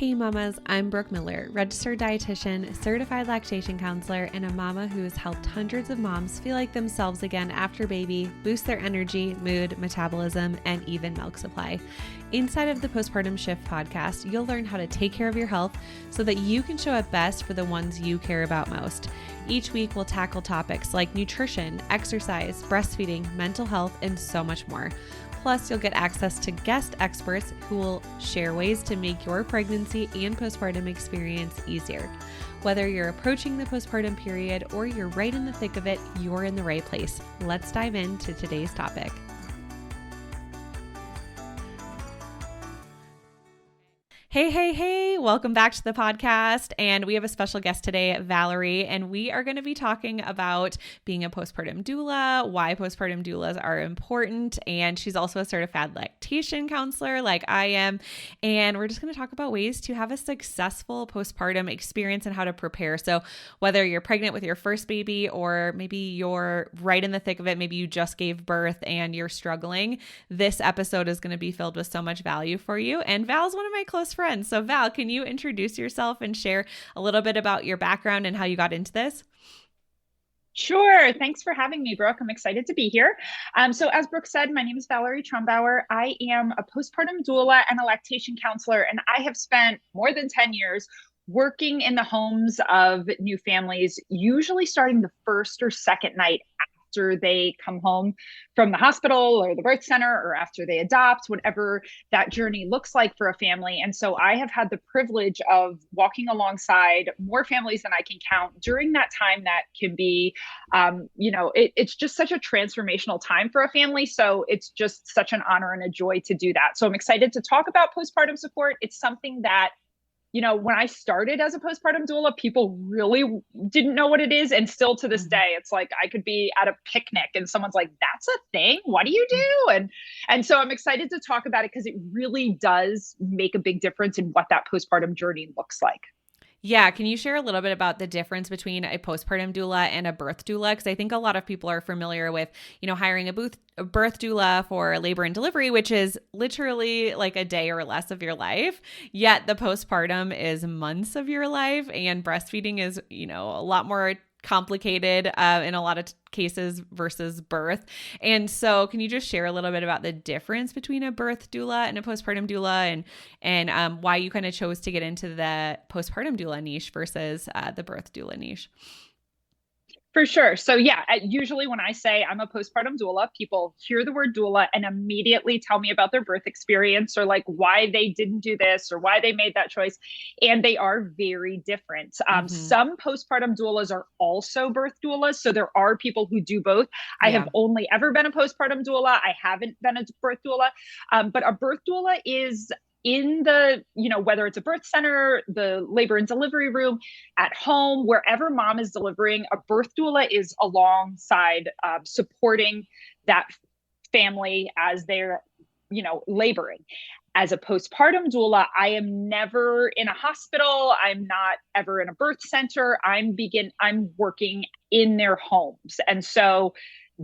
Hey mamas, I'm Brooke Miller, registered dietitian, certified lactation counselor, and a mama who has helped hundreds of moms feel like themselves again after baby, boost their energy, mood, metabolism, and even milk supply. Inside of the Postpartum Shift podcast, you'll learn how to take care of your health so that you can show up best for the ones you care about most. Each week, we'll tackle topics like nutrition, exercise, breastfeeding, mental health, and so much more. Plus, you'll get access to guest experts who will share ways to make your pregnancy and postpartum experience easier. Whether you're approaching the postpartum period or you're right in the thick of it, you're in the right place. Let's dive into today's topic. Hey, welcome back to the podcast. And we have a special guest today, Valerie, and we are going to be talking about being a postpartum doula, why postpartum doulas are important. And she's also a certified lactation counselor like I am. And we're just going to talk about ways to have a successful postpartum experience and how to prepare. So whether you're pregnant with your first baby or maybe you're right in the thick of it, maybe you just gave birth and you're struggling, this episode is going to be filled with so much value for you. And Val's one of my close friends. So Val, can you introduce yourself and share a little bit about your background and how you got into this? Sure. Thanks for having me, Brooke. I'm excited to be here. So as Brooke said, my name is Valerie Trumbauer. I am a postpartum doula and a lactation counselor, and I have spent more than 10 years working in the homes of new families, usually starting the first or second night after they come home from the hospital or the birth center, or after they adopt, whatever that journey looks like for a family. And so I have had the privilege of walking alongside more families than I can count during that time. That can be, it's just such a transformational time for a family. So it's just such an honor and a joy to do that. So I'm excited to talk about postpartum support. It's something that, when I started as a postpartum doula, people really didn't know what it is. And still to this day, it's like I could be at a picnic and someone's like, that's a thing? What do you do? And so I'm excited to talk about it because it really does make a big difference in what that postpartum journey looks like. Yeah. Can you share a little bit about the difference between a postpartum doula and a birth doula? Because I think a lot of people are familiar with, hiring a birth doula for labor and delivery, which is literally like a day or less of your life. Yet the postpartum is months of your life, and breastfeeding is, a lot more complicated in a lot of cases versus birth. And so can you just share a little bit about the difference between a birth doula and a postpartum doula, and why you kind of chose to get into the postpartum doula niche versus the birth doula niche? For sure. So yeah, usually when I say I'm a postpartum doula, people hear the word doula and immediately tell me about their birth experience, or like why they didn't do this or why they made that choice. And they are very different. Some postpartum doulas are also birth doulas. So there are people who do both. I have only ever been a postpartum doula. I haven't been a birth doula. But a birth doula is in the, whether it's a birth center, the labor and delivery room, at home, wherever mom is delivering, a birth doula is alongside supporting that family as they're, laboring. As a postpartum doula, I am never in a hospital. I'm not ever in a birth center. I'm working in their homes. And so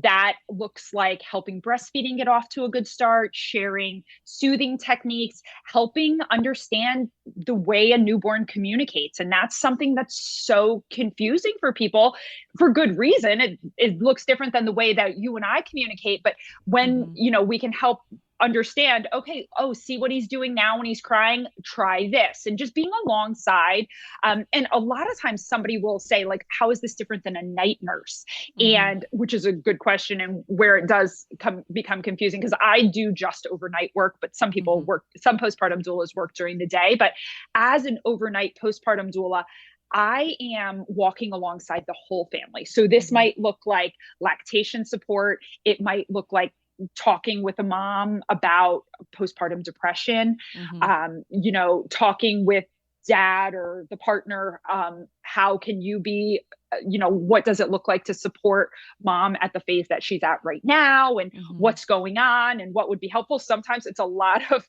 that looks like helping breastfeeding get off to a good start, sharing soothing techniques, helping understand the way a newborn communicates. And that's something that's so confusing for people for good reason. It looks different than the way that you and I communicate. But when, we can help understand, okay, see what he's doing now when he's crying, try this, and just being alongside. And a lot of times somebody will say, like, how is this different than a night nurse? And which is a good question, and where it does become confusing, because I do just overnight work, but some people some postpartum doulas work during the day. But as an overnight postpartum doula, I am walking alongside the whole family. So this might look like lactation support. It might look like talking with a mom about postpartum depression, talking with dad or the partner. How can you be, what does it look like to support mom at the phase that she's at right now, and what's going on and what would be helpful. Sometimes it's a lot of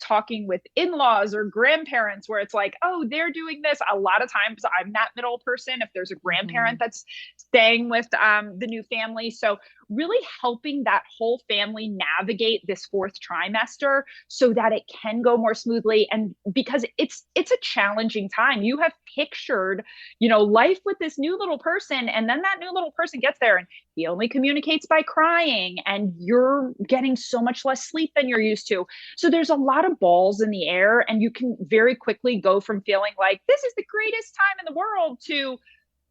talking with in-laws or grandparents where it's like, oh, they're doing this. A lot of times I'm that middle person if there's a grandparent that's staying with the new family. So really helping that whole family navigate this fourth trimester so that it can go more smoothly. And because it's a challenging time. You have pictured, life with this new little person, and then that new little person gets there and he only communicates by crying, and you're getting so much less sleep than you're used to. So there's a lot of balls in the air, and you can very quickly go from feeling like this is the greatest time in the world to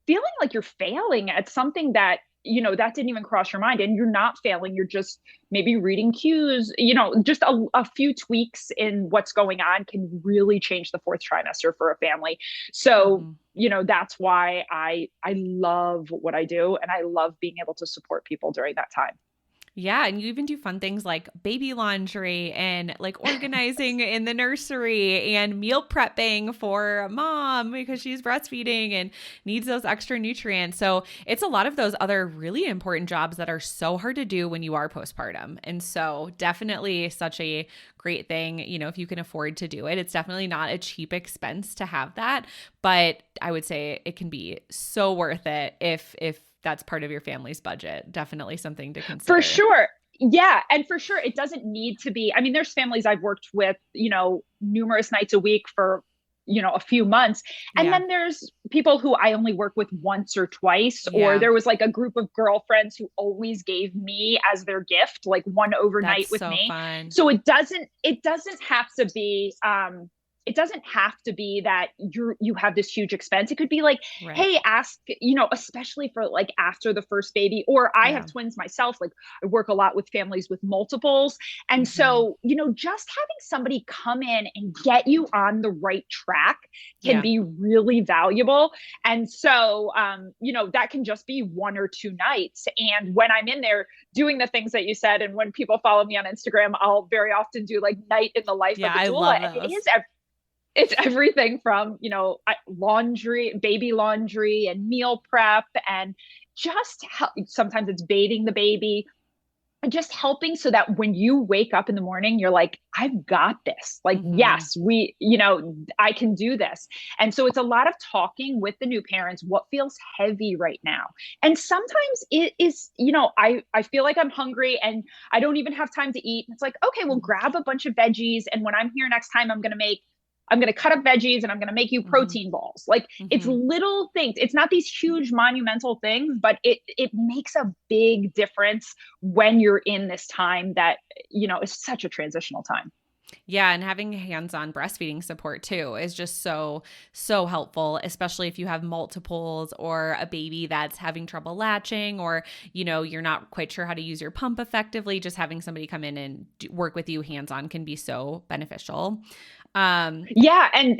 feeling like you're failing at something that, that didn't even cross your mind. And you're not failing. You're just maybe reading cues, just a few tweaks in what's going on can really change the fourth trimester for a family. So, that's why I love what I do. And I love being able to support people during that time. Yeah. And you even do fun things like baby laundry and like organizing in the nursery and meal prepping for mom because she's breastfeeding and needs those extra nutrients. So it's a lot of those other really important jobs that are so hard to do when you are postpartum. And so definitely such a great thing, if you can afford to do it. It's definitely not a cheap expense to have that, but I would say it can be so worth it if that's part of your family's budget. Definitely something to consider. For sure. Yeah. And for sure, it doesn't need to be. I mean, there's families I've worked with, numerous nights a week for, a few months. And then there's people who I only work with once or twice, or there was like a group of girlfriends who always gave me as their gift, like one overnight That's with so me. fun. So it doesn't have to be, it doesn't have to be that you have this huge expense. It could be like, hey, ask, especially for like after the first baby, or I have twins myself. Like I work a lot with families with multiples. And so, just having somebody come in and get you on the right track can be really valuable. And so, that can just be one or two nights. And when I'm in there doing the things that you said, and when people follow me on Instagram, I'll very often do like night in the life of a doula. And it's everything from, laundry, baby laundry and meal prep, and just sometimes it's bathing the baby and just helping so that when you wake up in the morning, you're like, I've got this. Like, yes, I can do this. And so it's a lot of talking with the new parents, what feels heavy right now. And sometimes it is, I feel like I'm hungry and I don't even have time to eat. It's like, okay, well, grab a bunch of veggies. And when I'm here next time, I'm going to cut up veggies and I'm going to make you protein balls. Like it's little things. It's not these huge monumental things, but it makes a big difference when you're in this time that, is such a transitional time. Yeah. And having hands-on breastfeeding support too is just so, so helpful, especially if you have multiples or a baby that's having trouble latching, or, you're not quite sure how to use your pump effectively. Just having somebody come in and work with you hands-on can be so beneficial. And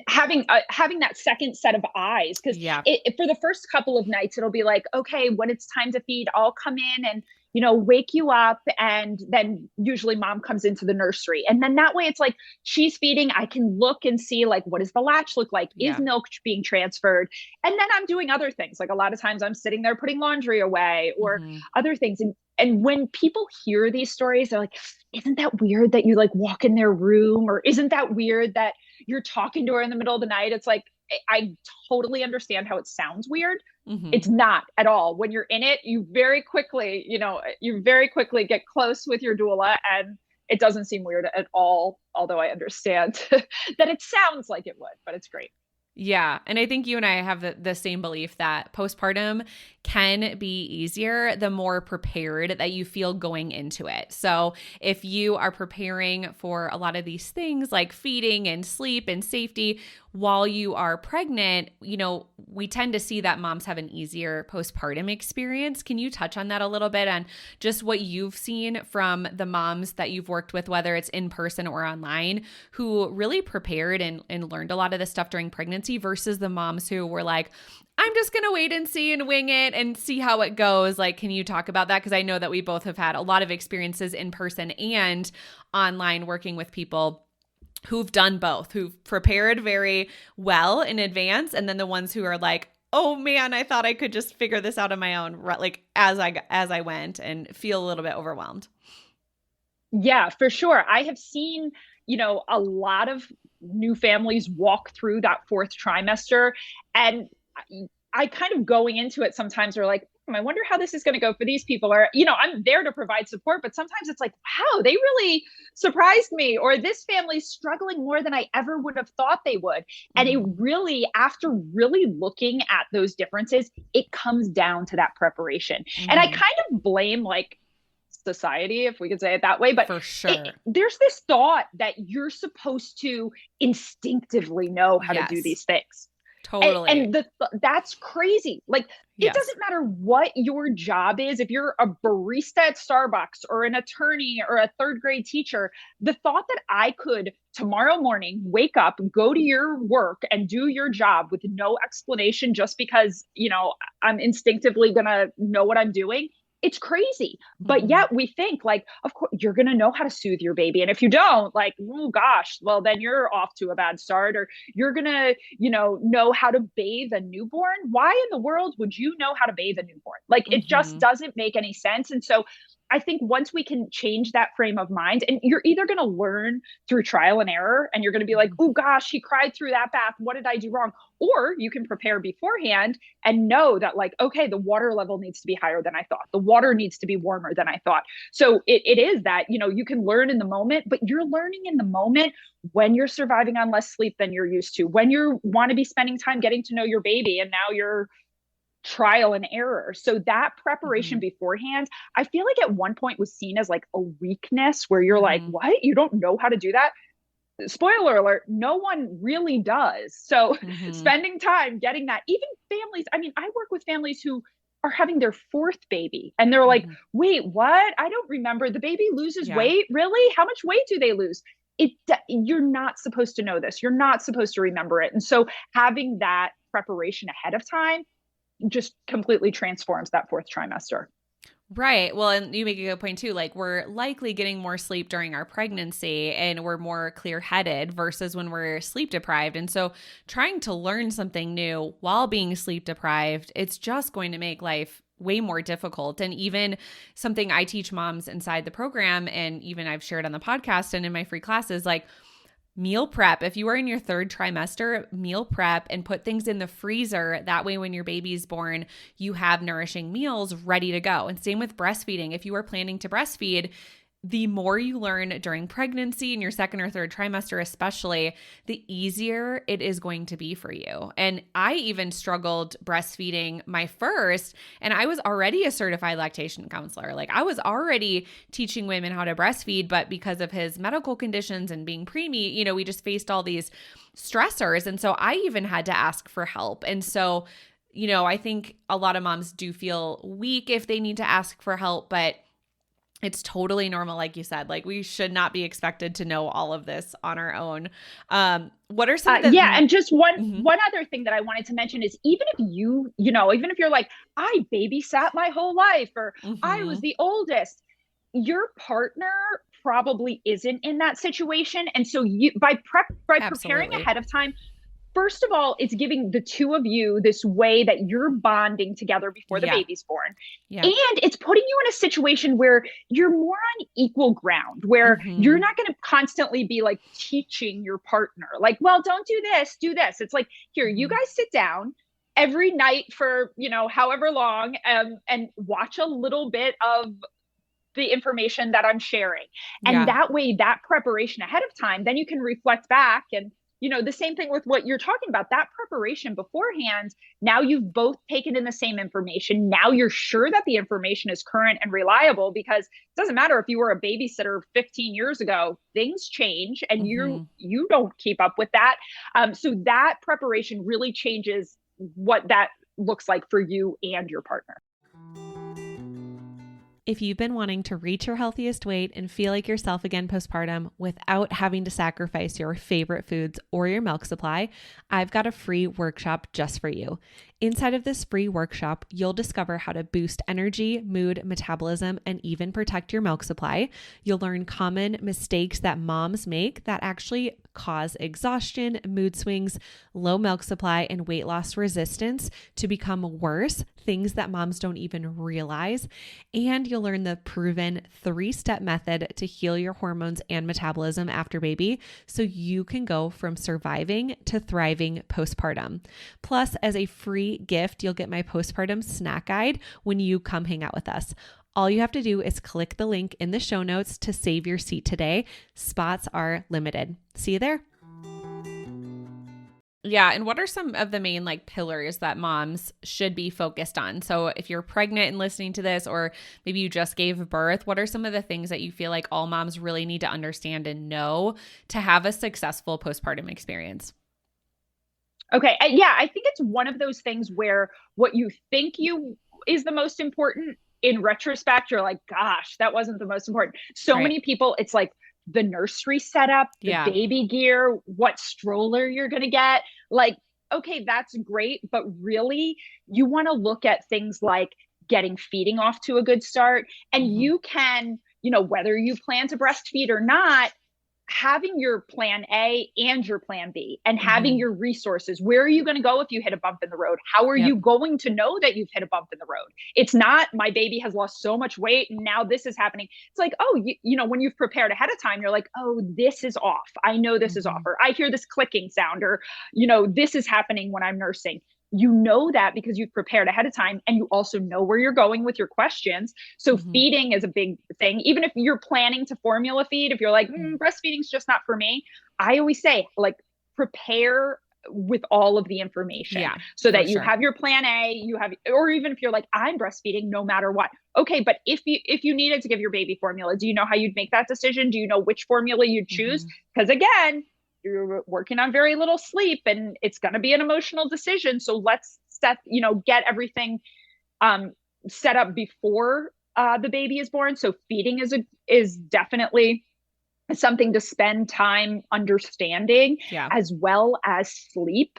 having that second set of eyes, because for the first couple of nights, it'll be like, okay, when it's time to feed, I'll come in and, wake you up. And then usually mom comes into the nursery. And then that way it's like, she's feeding. I can look and see like, what does the latch look like? Is milk being transferred? And then I'm doing other things. Like a lot of times I'm sitting there putting laundry away or other things. And when people hear these stories, they're like, isn't that weird that you like walk in their room? Or isn't that weird that you're talking to her in the middle of the night? It's like, I totally understand how it sounds weird. It's not at all. When you're in it, you very quickly get close with your doula, and it doesn't seem weird at all. Although I understand that it sounds like it would, but it's great. Yeah. And I think you and I have the same belief that postpartum can be easier the more prepared that you feel going into it. So if you are preparing for a lot of these things like feeding and sleep and safety while you are pregnant, we tend to see that moms have an easier postpartum experience. Can you touch on that a little bit, on just what you've seen from the moms that you've worked with, whether it's in person or online, who really prepared and learned a lot of this stuff during pregnancy versus the moms who were like, I'm just going to wait and see and wing it and see how it goes. Like, can you talk about that? Because I know that we both have had a lot of experiences in person and online working with people who've done both, who've prepared very well in advance, and then the ones who are like, oh man, I thought I could just figure this out on my own, like as I went, and feel a little bit overwhelmed. Yeah, for sure. I have seen, a lot of new families walk through that fourth trimester, and I kind of going into it sometimes are like, I wonder how this is going to go for these people. Or, I'm there to provide support, but sometimes it's like, wow, they really surprised me. Or this family's struggling more than I ever would have thought they would. And it really, after really looking at those differences, it comes down to that preparation. And I kind of blame like society, if we could say it that way. But for sure, there's this thought that you're supposed to instinctively know how to do these things. Totally. And that's crazy. Like, it doesn't matter what your job is. If you're a barista at Starbucks or an attorney or a third grade teacher, the thought that I could tomorrow morning wake up, go to your work and do your job with no explanation just because, I'm instinctively going to know what I'm doing. It's crazy. But yet we think like, of course, you're going to know how to soothe your baby. And if you don't, like, oh gosh, well, then you're off to a bad start. Or you're going to, know how to bathe a newborn. Why in the world would you know how to bathe a newborn? Like, it just doesn't make any sense. And so I think once we can change that frame of mind, and you're either going to learn through trial and error, and you're going to be like, oh gosh, he cried through that bath. What did I do wrong? Or you can prepare beforehand and know that like, okay, the water level needs to be higher than I thought. The water needs to be warmer than I thought. So it is that, you can learn in the moment, but you're learning in the moment when you're surviving on less sleep than you're used to, when you want to be spending time getting to know your baby, and now you're trial and error. So that preparation beforehand, I feel like at one point was seen as like a weakness where you're like, what? You don't know how to do that? Spoiler alert, no one really does. So spending time getting that, even families, I mean, I work with families who are having their fourth baby and they're like, wait, what? I don't remember. The baby loses weight? Really? How much weight do they lose? You're not supposed to know this. You're not supposed to remember it. And so having that preparation ahead of time just completely transforms that fourth trimester. Right. Well, and you make a good point too. Like, we're likely getting more sleep during our pregnancy and we're more clear-headed versus when we're sleep deprived. And so trying to learn something new while being sleep deprived, it's just going to make life way more difficult. And even something I teach moms inside the program, and even I've shared on the podcast and in my free classes, like, meal prep. If you are in your third trimester, meal prep and put things in the freezer. That way, when your baby's born, you have nourishing meals ready to go. And same with breastfeeding. If you are planning to breastfeed, the more you learn during pregnancy in your second or third trimester, especially, the easier it is going to be for you. And I even struggled breastfeeding my first, and I was already a certified lactation counselor. Like, I was already teaching women how to breastfeed, but because of his medical conditions and being preemie, we just faced all these stressors. And so I even had to ask for help. And so, I think a lot of moms do feel weak if they need to ask for help, but it's totally normal. Like you said, like, we should not be expected to know all of this on our own. What are some of the— and just one other thing that I wanted to mention is, even if even if you're like, I babysat my whole life, or I was the oldest, your partner probably isn't in that situation. And so by preparing ahead of time, first of all, it's giving the two of you this way that you're bonding together before the baby's born. Yeah. And it's putting you in a situation where you're more on equal ground, where you're not going to constantly be like teaching your partner, like, well, don't do this, do this. It's like, here, you guys sit down every night for, however long, and watch a little bit of the information that I'm sharing. And that way, that preparation ahead of time, then you can reflect back and, the same thing with what you're talking about, that preparation beforehand. Now you've both taken in the same information. Now you're sure that the information is current and reliable, because it doesn't matter if you were a babysitter 15 years ago, things change and you don't keep up with that. So that preparation really changes what that looks like for you and your partner. If you've been wanting to reach your healthiest weight and feel like yourself again postpartum without having to sacrifice your favorite foods or your milk supply, I've got a free workshop just for you. Inside of this free workshop, you'll discover how to boost energy, mood, metabolism, and even protect your milk supply. You'll learn common mistakes that moms make that actually cause exhaustion, mood swings, low milk supply, and weight loss resistance to become worse, things that moms don't even realize. And you'll learn the proven 3-step method to heal your hormones and metabolism after baby, so you can go from surviving to thriving postpartum. Plus, as a free free gift. You'll get my postpartum snack guide when you come hang out with us. All you have to do is click the link in the show notes to save your seat today. Spots are limited. See you there. Yeah. And what are some of the main like pillars that moms should be focused on? So if you're pregnant and listening to this, or maybe you just gave birth, what are some of the things that you feel like all moms really need to understand and know to have a successful postpartum experience? Okay. Yeah. I think it's one of those things where what you think is the most important, in retrospect, you're like, gosh, that wasn't the most important. So many people, it's like the nursery setup, the baby gear, what stroller you're going to get. Like, okay, that's great. But really, you want to look at things like getting feeding off to a good start. And you can, whether you plan to breastfeed or not, having your plan A and your plan B, and having your resources. Where are you going to go if you hit a bump in the road? How are you going to know that you've hit a bump in the road? It's not, my baby has lost so much weight and now this is happening. It's like, oh, when you've prepared ahead of time, you're like, oh, this is off. I know this is off, or I hear this clicking sound, or, this is happening when I'm nursing. You know that because you've prepared ahead of time, and you also know where you're going with your questions. So feeding is a big thing. Even if you're planning to formula feed, if you're like, breastfeeding's just not for me, I always say, like, prepare with all of the information so that you have your plan A, or even if you're like, I'm breastfeeding no matter what. Okay. But if you needed to give your baby formula, do you know how you'd make that decision? Do you know which formula you'd choose? Because again, you're working on very little sleep, and it's going to be an emotional decision. So let's get everything set up before the baby is born. So feeding is definitely something to spend time understanding, as well as sleep.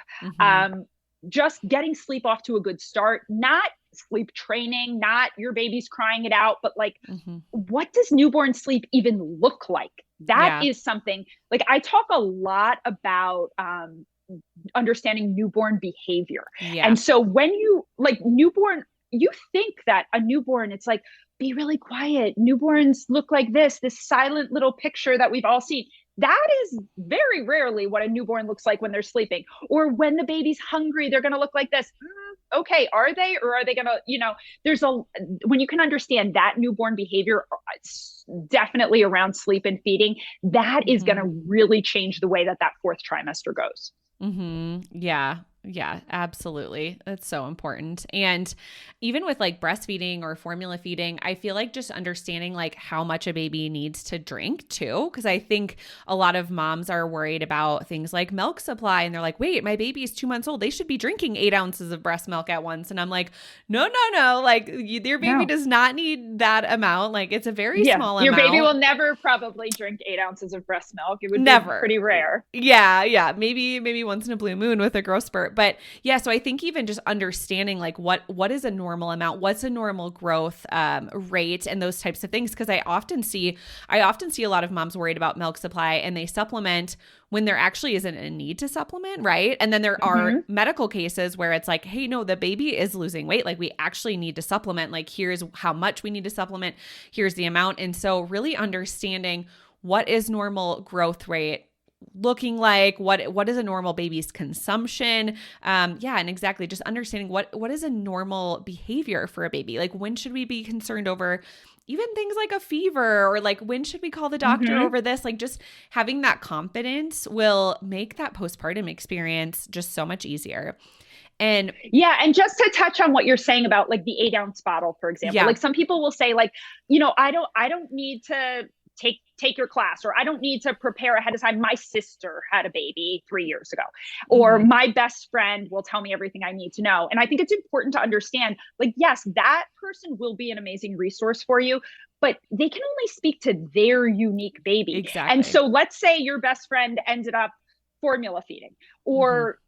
Just getting sleep off to a good start, not sleep training, not your baby's crying it out, but like, what does newborn sleep even look like? That is something, like, I talk a lot about understanding newborn behavior. And so when you you think that a newborn, it's like, be really quiet. Newborns look like this silent little picture that we've all seen. That is very rarely what a newborn looks like when they're sleeping. Or when the baby's hungry, they're going to look like this. Okay, are they? Or are they going to, when you can understand that newborn behavior, definitely around sleep and feeding, that is going to really change the way that fourth trimester goes. Yeah, absolutely. That's so important. And even with like breastfeeding or formula feeding, I feel like just understanding like how much a baby needs to drink too. Cause I think a lot of moms are worried about things like milk supply, and they're like, wait, my baby is 2 months old. They should be drinking 8 ounces of breast milk at once. And I'm like, no. Like your baby does not need that amount. Like it's a very small your amount. Your baby will never probably drink 8 ounces of breast milk. It would be pretty rare. Yeah. Maybe once in a blue moon with a growth spurt. But yeah, so I think even just understanding like what is a normal amount, what's a normal growth rate, and those types of things. Because I often see a lot of moms worried about milk supply, and they supplement when there actually isn't a need to supplement, right? And then there are medical cases where it's like, hey, no, the baby is losing weight. Like we actually need to supplement. Like here's how much we need to supplement. Here's the amount. And so really understanding what is normal growth rate looking like, what is a normal baby's consumption. And exactly just understanding what is a normal behavior for a baby. Like when should we be concerned over even things like a fever, or like when should we call the doctor over this? Like just having that confidence will make that postpartum experience just so much easier. And just to touch on what you're saying about like the 8 ounce bottle, for example, like some people will say like, I don't need to take your class, or I don't need to prepare ahead of time. My sister had a baby 3 years ago, or my best friend will tell me everything I need to know. And I think it's important to understand, like, yes, that person will be an amazing resource for you, but they can only speak to their unique baby. Exactly. And so let's say your best friend ended up formula feeding, or,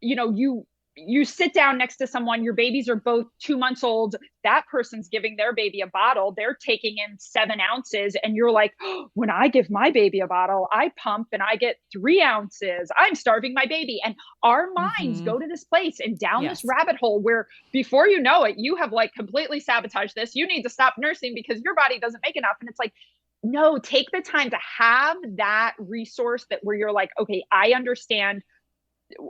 you sit down next to someone, your babies are both 2 months old. That person's giving their baby a bottle. They're taking in 7 ounces. And you're like, oh, when I give my baby a bottle, I pump and I get 3 ounces. I'm starving my baby. And our minds go to this place and down this rabbit hole where before you know it, you have like completely sabotaged this. You need to stop nursing because your body doesn't make enough. And it's like, no, take the time to have that resource where you're like, okay, I understand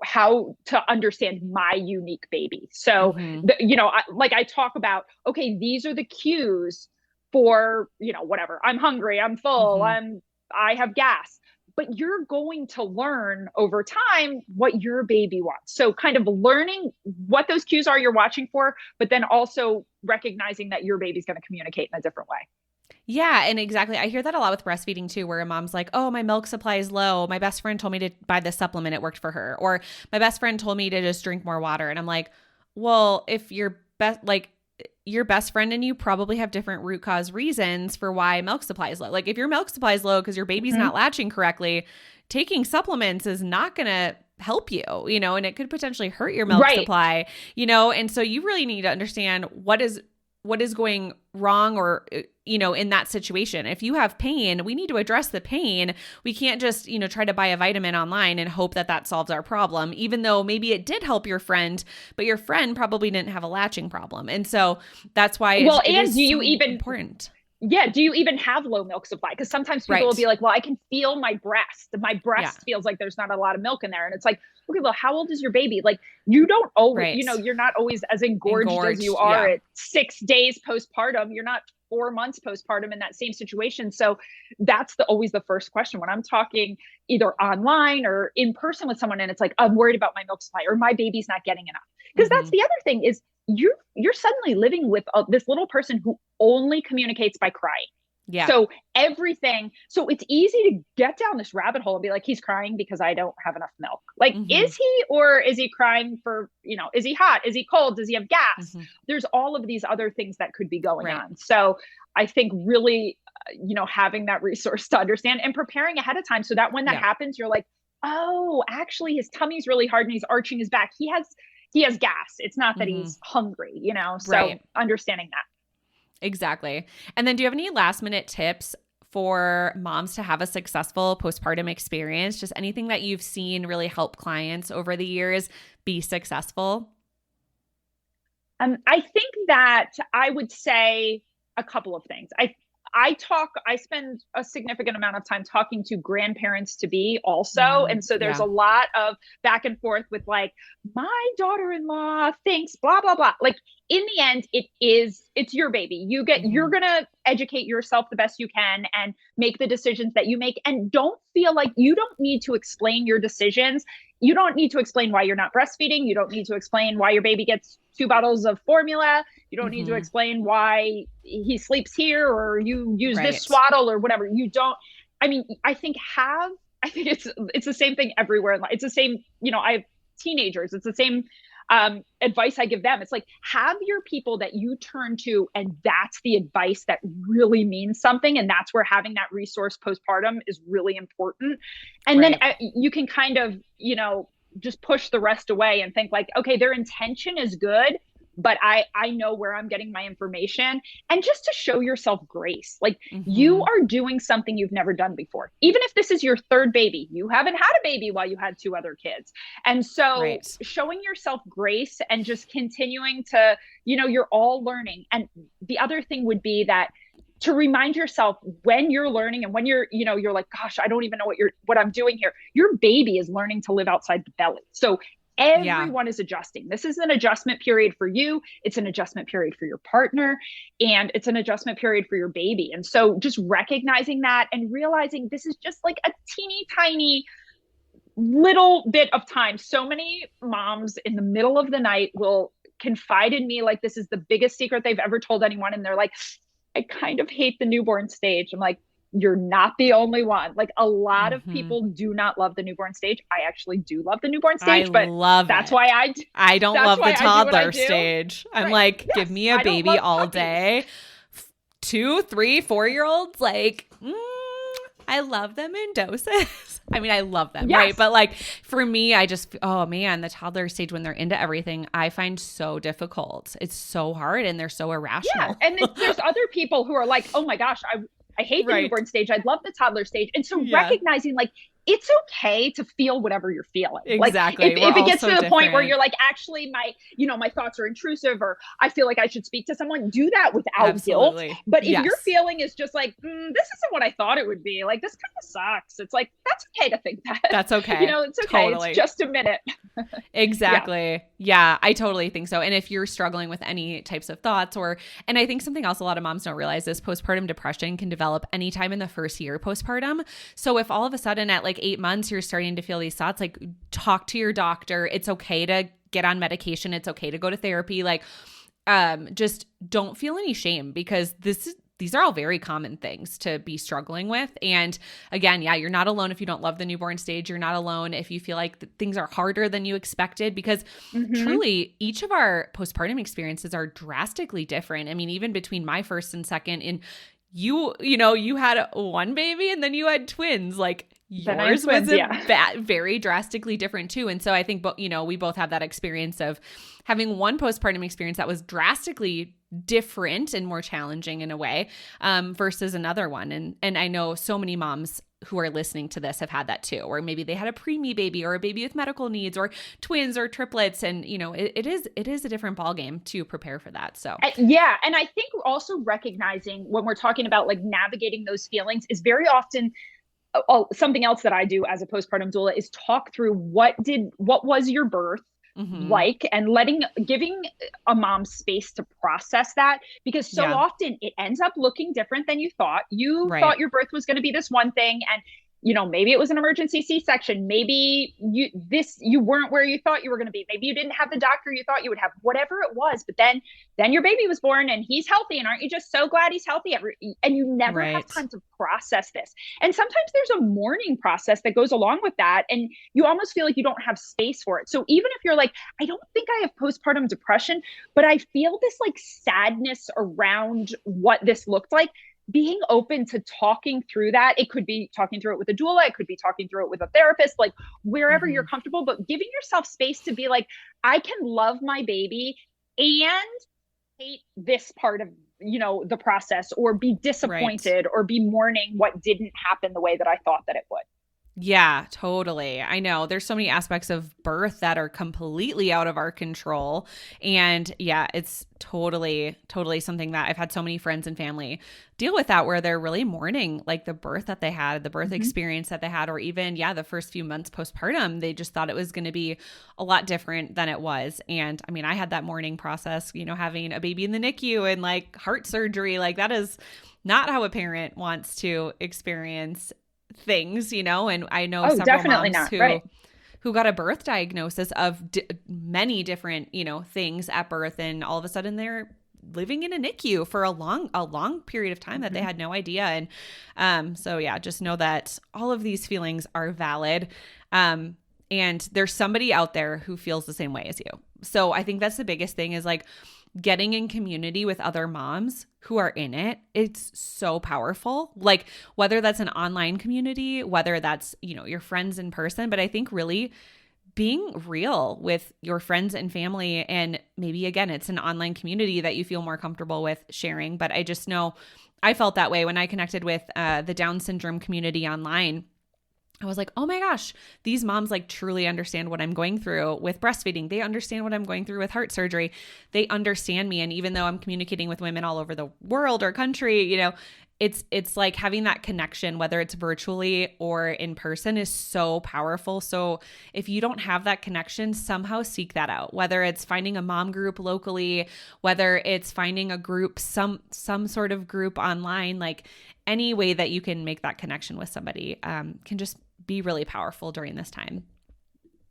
how to understand my unique baby. So, I talk about, okay, these are the cues for, whatever. I'm hungry, I'm full, I have gas. But you're going to learn over time what your baby wants. So kind of learning what those cues are you're watching for, but then also recognizing that your baby's going to communicate in a different way. Yeah. And exactly. I hear that a lot with breastfeeding too, where a mom's like, oh, my milk supply is low. My best friend told me to buy this supplement. It worked for her. Or my best friend told me to just drink more water. And I'm like, well, if your best friend and you probably have different root cause reasons for why milk supply is low. Like if your milk supply is low because your baby's not latching correctly, taking supplements is not going to help you, and it could potentially hurt your milk supply, and so you really need to understand what is going wrong or, in that situation. If you have pain, we need to address the pain. We can't just, try to buy a vitamin online and hope that solves our problem, even though maybe it did help your friend, but your friend probably didn't have a latching problem. And so that's why important. Yeah. Do you even have low milk supply? Because sometimes people will be like, well, I can feel my breast. My breast feels like there's not a lot of milk in there. And it's like, okay, well, how old is your baby? Like you don't always, you're not always as engorged as you are at 6 days postpartum. You're not 4 months postpartum in that same situation. So that's always the first question when I'm talking either online or in person with someone. And it's like, I'm worried about my milk supply or my baby's not getting enough. Because that's the other thing is you're suddenly living with this little person who only communicates by crying. Yeah. So so it's easy to get down this rabbit hole and be like, he's crying because I don't have enough milk. Like, is he, or is he crying for, is he hot? Is he cold? Does he have gas? There's all of these other things that could be going on. So I think really, having that resource to understand and preparing ahead of time so that when that happens, you're like, oh, actually his tummy's really hard and he's arching his back. He has gas. It's not that he's hungry, so understanding that. Exactly. And then do you have any last minute tips for moms to have a successful postpartum experience? Just anything that you've seen really help clients over the years be successful? I think that I would say a couple of things. I spend a significant amount of time talking to grandparents to be also. And so there's a lot of back and forth with like, my daughter-in-law thinks blah, blah, blah. Like in the end, it's your baby. You're going to educate yourself the best you can and make the decisions that you make. And don't feel like you don't need to explain your decisions. You don't need to explain why you're not breastfeeding. You don't need to explain why your baby gets 2 bottles of formula. You don't need to explain why he sleeps here or you use this swaddle or whatever. I think it's the same thing everywhere in life. It's the same, I have teenagers. It's the same advice I give them. It's like, have your people that you turn to, and that's the advice that really means something. And that's where having that resource postpartum is really important. And then you can kind of, just push the rest away and think like, okay, their intention is good, but I know where I'm getting my information. And just to show yourself grace, like you are doing something you've never done before. Even if this is your 3rd baby, you haven't had a baby while you had 2 other kids. And so showing yourself grace and just continuing to, you're all learning. And the other thing would be that to remind yourself when you're learning and when you're like, gosh, I don't even know what I'm doing here. Your baby is learning to live outside the belly. So everyone is adjusting. This is an adjustment period for you. It's an adjustment period for your partner, and it's an adjustment period for your baby. And so just recognizing that and realizing this is just like a teeny tiny little bit of time. So many moms in the middle of the night will confide in me like this is the biggest secret they've ever told anyone. And they're like, I kind of hate the newborn stage. I'm like, you're not the only one. Like a lot of people do not love the newborn stage. I actually do love the newborn stage, but that's why I don't love the toddler stage. I'm like, give me a baby all day. 2, 3, 4-year-olds, like, I love them in doses. I mean, I love them, right? But like for me, the toddler stage when they're into everything, I find so difficult. It's so hard and they're so irrational. Yeah, and there's other people who are like, oh my gosh, I hate the newborn stage. I love the toddler stage. And so recognizing like it's okay to feel whatever you're feeling. Like Exactly. We're if it all gets so to the point where different. you're like, actually my thoughts are intrusive, or I feel like I should speak to someone, do that without guilt. Absolutely. But if your Yes. feeling is just like, this isn't what I thought it would be, like, this kind of sucks. It's like, that's okay to think that. That's okay. It's okay. It's Totally. just a minute. Yeah. Exactly. Yeah, I totally think so. And if you're struggling with any types of thoughts and I think something else a lot of moms don't realize is postpartum depression can develop anytime in the first year postpartum. So if all of a sudden at like 8 months, you're starting to feel these thoughts, like talk to your doctor. It's okay to get on medication. It's okay to go to therapy. Like, just don't feel any shame because these are all very common things to be struggling with. And again, yeah, you're not alone if you don't love the newborn stage. You're not alone if you feel like things are harder than you expected, because truly each of our postpartum experiences are drastically different. I mean, even between my first and second, and you had one baby and then you had twins, like yours was very drastically different too. And so I think, we both have that experience of having one postpartum experience that was drastically different and more challenging in a way, versus another one. And I know so many moms who are listening to this have had that too, or maybe they had a preemie baby or a baby with medical needs or twins or triplets. And, it is a different ballgame to prepare for that. So yeah. And I think also recognizing when we're talking about like navigating those feelings is very often something else that I do as a postpartum doula is talk through what was your birth like, and giving a mom space to process that, because so often it ends up looking different than you thought. You thought your birth was going to be this one thing, and maybe it was an emergency C-section. Maybe you weren't where you thought you were going to be. Maybe you didn't have the doctor you thought you would have, whatever it was. But then your baby was born and he's healthy. And aren't you just so glad he's healthy? And you never have time to process this. And sometimes there's a mourning process that goes along with that. And you almost feel like you don't have space for it. So even if you're like, I don't think I have postpartum depression, but I feel this like sadness around what this looked like, being open to talking through that. It could be talking through it with a doula. It could be talking through it with a therapist, like wherever you're comfortable, but giving yourself space to be like, I can love my baby and hate this part of, the process, or be disappointed or be mourning what didn't happen the way that I thought that it would. Yeah, totally. I know there's so many aspects of birth that are completely out of our control. And yeah, it's totally something that I've had so many friends and family deal with, that where they're really mourning like the birth that they had, the birth experience that they had, or even, the first few months postpartum, they just thought it was going to be a lot different than it was. And I mean, I had that mourning process, having a baby in the NICU and like heart surgery, like that is not how a parent wants to experience things, and I know several moms who got a birth diagnosis of many different, things at birth, and all of a sudden they're living in a NICU for a long period of time that they had no idea. And so yeah, just know that all of these feelings are valid, and there's somebody out there who feels the same way as you. So I think that's the biggest thing, is like getting in community with other moms who are in it. It's so powerful. Like whether that's an online community, whether that's, your friends in person, but I think really being real with your friends and family, and maybe again, it's an online community that you feel more comfortable with sharing. But I just know I felt that way when I connected with the Down syndrome community online. I was like, oh my gosh, these moms like truly understand what I'm going through with breastfeeding. They understand what I'm going through with heart surgery. They understand me. And even though I'm communicating with women all over the world or country, it's like having that connection, whether it's virtually or in person, is so powerful. So if you don't have that connection, somehow seek that out, whether it's finding a mom group locally, whether it's finding a group, some sort of group online, like any way that you can make that connection with somebody can just be really powerful during this time.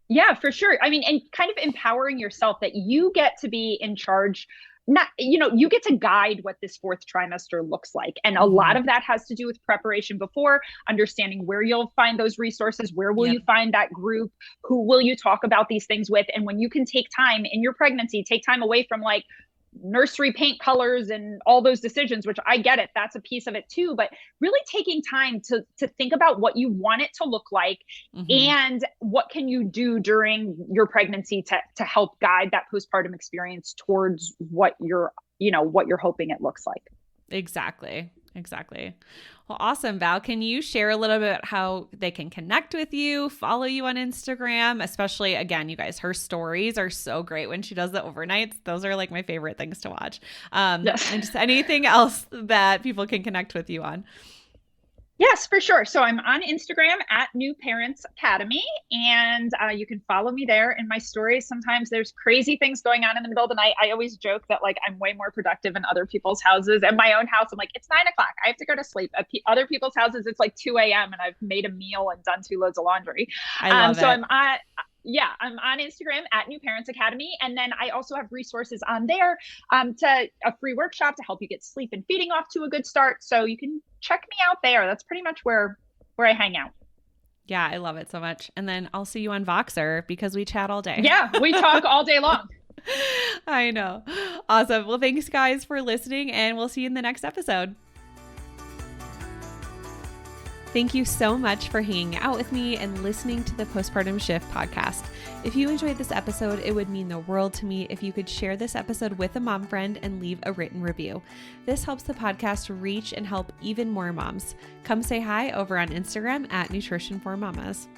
Yeah, for sure. I mean, and kind of empowering yourself that you get to be in charge. Not, you get to guide what this fourth trimester looks like. And a lot of that has to do with preparation before, understanding where you'll find those resources, where will you find that group, who will you talk about these things with. And when you can take time in your pregnancy, take time away from like nursery paint colors and all those decisions, which I get it, that's a piece of it too, but really taking time to think about what you want it to look like, and what can you do during your pregnancy to help guide that postpartum experience towards what you're hoping it looks like. Exactly. Exactly. Well, awesome, Val. Can you share a little bit how they can connect with you, follow you on Instagram, especially, again, you guys, her stories are so great when she does the overnights. Those are like my favorite things to watch. Yes. And just anything else that people can connect with you on. Yes, for sure. So I'm on Instagram at New Parents Academy, and you can follow me there in my stories. Sometimes there's crazy things going on in the middle of the night. I always joke that like I'm way more productive in other people's houses. At my own house, I'm like, it's 9 o'clock. I have to go to sleep. At other people's houses, it's like 2 a.m. and I've made a meal and done 2 loads of laundry. I love it. I'm on Instagram at New Parents Academy. And then I also have resources on there to a free workshop to help you get sleep and feeding off to a good start. So you can check me out there. That's pretty much where I hang out. Yeah, I love it so much. And then I'll see you on Voxer because we chat all day. Yeah, we talk all day long. I know. Awesome. Well, thanks guys for listening, and we'll see you in the next episode. Thank you so much for hanging out with me and listening to the Postpartum Shift podcast. If you enjoyed this episode, it would mean the world to me if you could share this episode with a mom friend and leave a written review. This helps the podcast reach and help even more moms. Come say hi over on Instagram at Nutrition for Mamas.